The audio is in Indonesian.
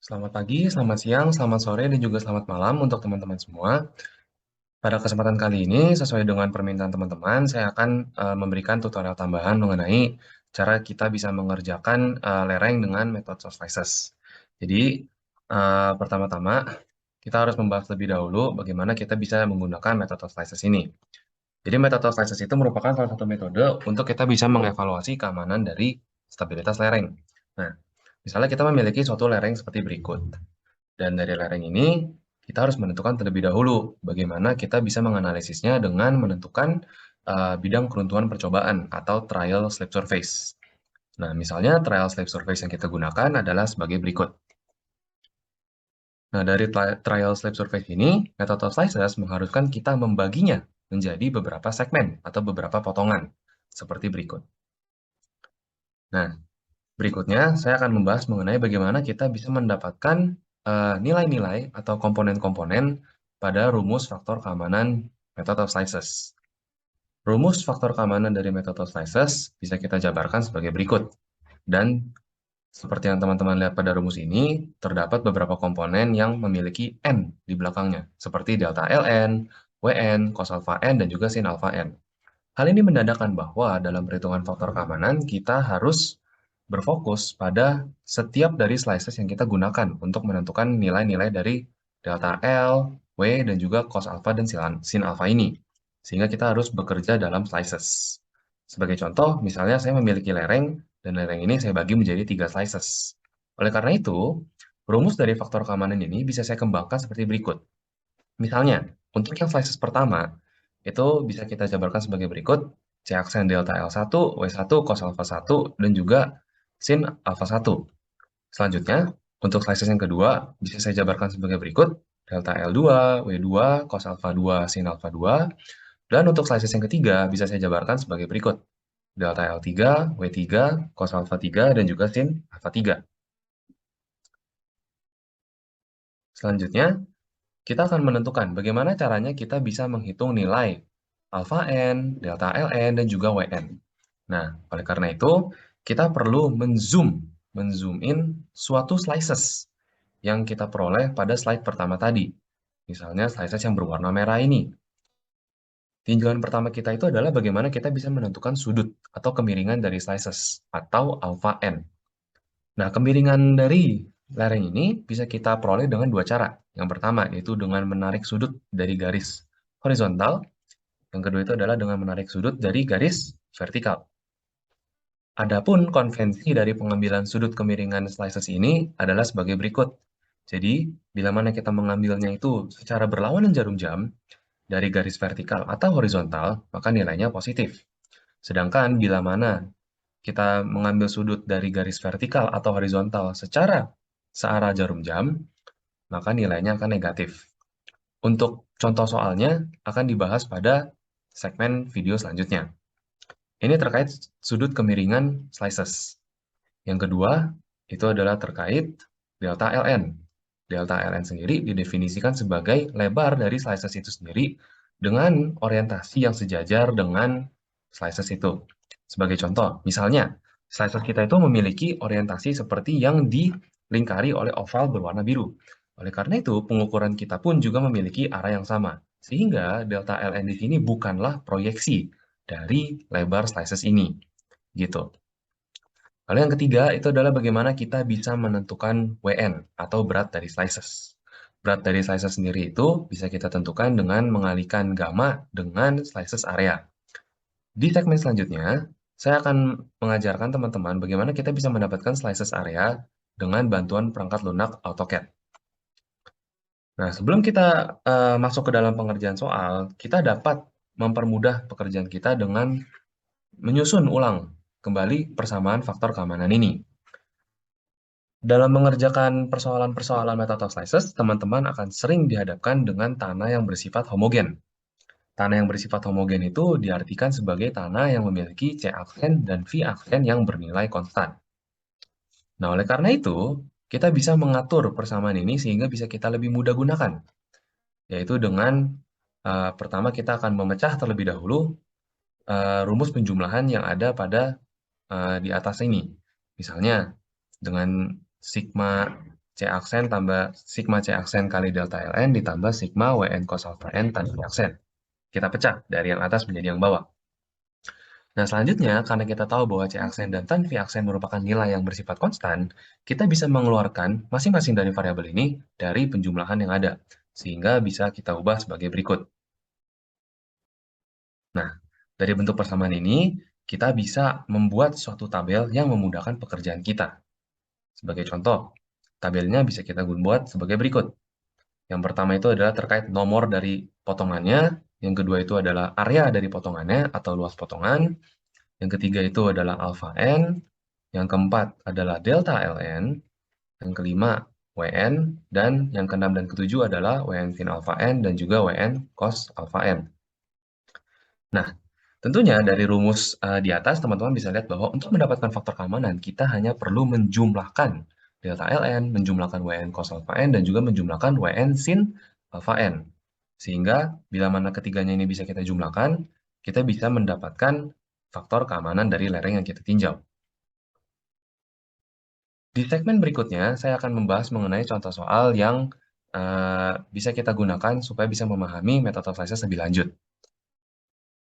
Selamat pagi, selamat siang, selamat sore, dan juga selamat malam untuk teman-teman semua. Pada kesempatan kali ini, sesuai dengan permintaan teman-teman, saya akan memberikan tutorial tambahan mengenai cara kita bisa mengerjakan lereng dengan metode soft slices. Jadi, pertama-tama, kita harus membahas lebih dahulu bagaimana kita bisa menggunakan metode soft slices ini. Jadi, metode soft slices itu merupakan salah satu metode untuk kita bisa mengevaluasi keamanan dari stabilitas lereng. Nah, misalnya kita memiliki suatu lereng seperti berikut. Dan dari lereng ini, kita harus menentukan terlebih dahulu bagaimana kita bisa menganalisisnya dengan menentukan bidang keruntuhan percobaan atau trial slip surface. Nah, misalnya trial slip surface yang kita gunakan adalah sebagai berikut. Nah, dari trial slip surface ini, metode slices mengharuskan kita membaginya menjadi beberapa segmen atau beberapa potongan, seperti berikut. Nah, berikutnya saya akan membahas mengenai bagaimana kita bisa mendapatkan nilai-nilai atau komponen-komponen pada rumus faktor keamanan metode slices. Rumus faktor keamanan dari metode slices bisa kita jabarkan sebagai berikut. Dan seperti yang teman-teman lihat pada rumus ini, terdapat beberapa komponen yang memiliki N di belakangnya, seperti delta Ln, Wn, cos alpha N, dan juga sin alpha N. Hal ini menandakan bahwa dalam perhitungan faktor keamanan, kita harus berfokus pada setiap dari slices yang kita gunakan untuk menentukan nilai-nilai dari delta L, W, dan juga cos alpha dan sin alpha ini. Sehingga kita harus bekerja dalam slices. Sebagai contoh, misalnya saya memiliki lereng, dan lereng ini saya bagi menjadi 3 slices. Oleh karena itu, rumus dari faktor keamanan ini bisa saya kembangkan seperti berikut. Misalnya, untuk yang slices pertama, itu bisa kita jabarkan sebagai berikut. C aksen delta L1, W1, cos alpha 1, dan juga sin alpha 1. Selanjutnya, untuk slices yang kedua, bisa saya jabarkan sebagai berikut. Delta L2, W2, cos alpha 2, sin alpha 2. Dan untuk slices yang ketiga, bisa saya jabarkan sebagai berikut. Delta L3, W3, cos alpha 3, dan juga sin alpha 3. Selanjutnya, kita akan menentukan bagaimana caranya kita bisa menghitung nilai alpha n, delta ln, dan juga wn. Nah, oleh karena itu, kita perlu menzoom in suatu slices yang kita peroleh pada slide pertama tadi. Misalnya slices yang berwarna merah ini. Tinjauan pertama kita itu adalah bagaimana kita bisa menentukan sudut atau kemiringan dari slices atau alpha n. Nah, kemiringan dari lereng ini bisa kita peroleh dengan dua cara. Yang pertama, yaitu dengan menarik sudut dari garis horizontal. Yang kedua itu adalah dengan menarik sudut dari garis vertikal. Adapun konvensi dari pengambilan sudut kemiringan slices ini adalah sebagai berikut. Jadi, bila mana kita mengambilnya itu secara berlawanan jarum jam dari garis vertikal atau horizontal, maka nilainya positif. Sedangkan bila mana kita mengambil sudut dari garis vertikal atau horizontal secara searah jarum jam, maka nilainya akan negatif. Untuk contoh soalnya akan dibahas pada segmen video selanjutnya. Ini terkait sudut kemiringan slices. Yang kedua, itu adalah terkait delta Ln. Delta Ln sendiri didefinisikan sebagai lebar dari slices itu sendiri dengan orientasi yang sejajar dengan slices itu. Sebagai contoh, misalnya, slices kita itu memiliki orientasi seperti yang dilingkari oleh oval berwarna biru. Oleh karena itu, pengukuran kita pun juga memiliki arah yang sama. Sehingga delta Ln di sini bukanlah proyeksi dari lebar slices ini. Gitu. Lalu yang ketiga itu adalah bagaimana kita bisa menentukan WN atau berat dari slices. Berat dari slices sendiri itu bisa kita tentukan dengan mengalihkan gamma dengan slices area. Di segmen selanjutnya, saya akan mengajarkan teman-teman bagaimana kita bisa mendapatkan slices area dengan bantuan perangkat lunak AutoCAD. Nah, sebelum kita masuk ke dalam pengerjaan soal, kita dapat mempermudah pekerjaan kita dengan menyusun ulang kembali persamaan faktor keamanan ini. Dalam mengerjakan persoalan-persoalan metode slices, teman-teman akan sering dihadapkan dengan tanah yang bersifat homogen. Tanah yang bersifat homogen itu diartikan sebagai tanah yang memiliki C aksen dan V aksen yang bernilai konstan. Nah, oleh karena itu, kita bisa mengatur persamaan ini sehingga bisa kita lebih mudah gunakan. Yaitu dengan pertama kita akan memecah terlebih dahulu rumus penjumlahan yang ada pada di atas ini. Misalnya dengan sigma C aksen tambah sigma C aksen kali delta ln ditambah sigma Wn cos alpha n tanpa aksen. Kita pecah dari yang atas menjadi yang bawah. Nah, selanjutnya, karena kita tahu bahwa C aksen dan tan V aksen merupakan nilai yang bersifat konstan, kita bisa mengeluarkan masing-masing dari variabel ini dari penjumlahan yang ada, sehingga bisa kita ubah sebagai berikut. Nah, dari bentuk persamaan ini, kita bisa membuat suatu tabel yang memudahkan pekerjaan kita. Sebagai contoh, tabelnya bisa kita buat sebagai berikut. Yang pertama itu adalah terkait nomor dari potongannya, yang kedua itu adalah area dari potongannya atau luas potongan, yang ketiga itu adalah alpha n, yang keempat adalah delta ln, yang kelima Wn, dan yang keenam dan ketujuh adalah Wn sin alpha n dan juga Wn cos alpha n. Nah, tentunya dari rumus di atas teman-teman bisa lihat bahwa untuk mendapatkan faktor keamanan kita hanya perlu menjumlahkan delta ln, menjumlahkan Wn cos alpha n, dan juga menjumlahkan Wn sin alpha n. Sehingga bila mana ketiganya ini bisa kita jumlahkan, kita bisa mendapatkan faktor keamanan dari lereng yang kita tinjau. Di segmen berikutnya, saya akan membahas mengenai contoh soal yang bisa kita gunakan supaya bisa memahami metode analisis lebih lanjut.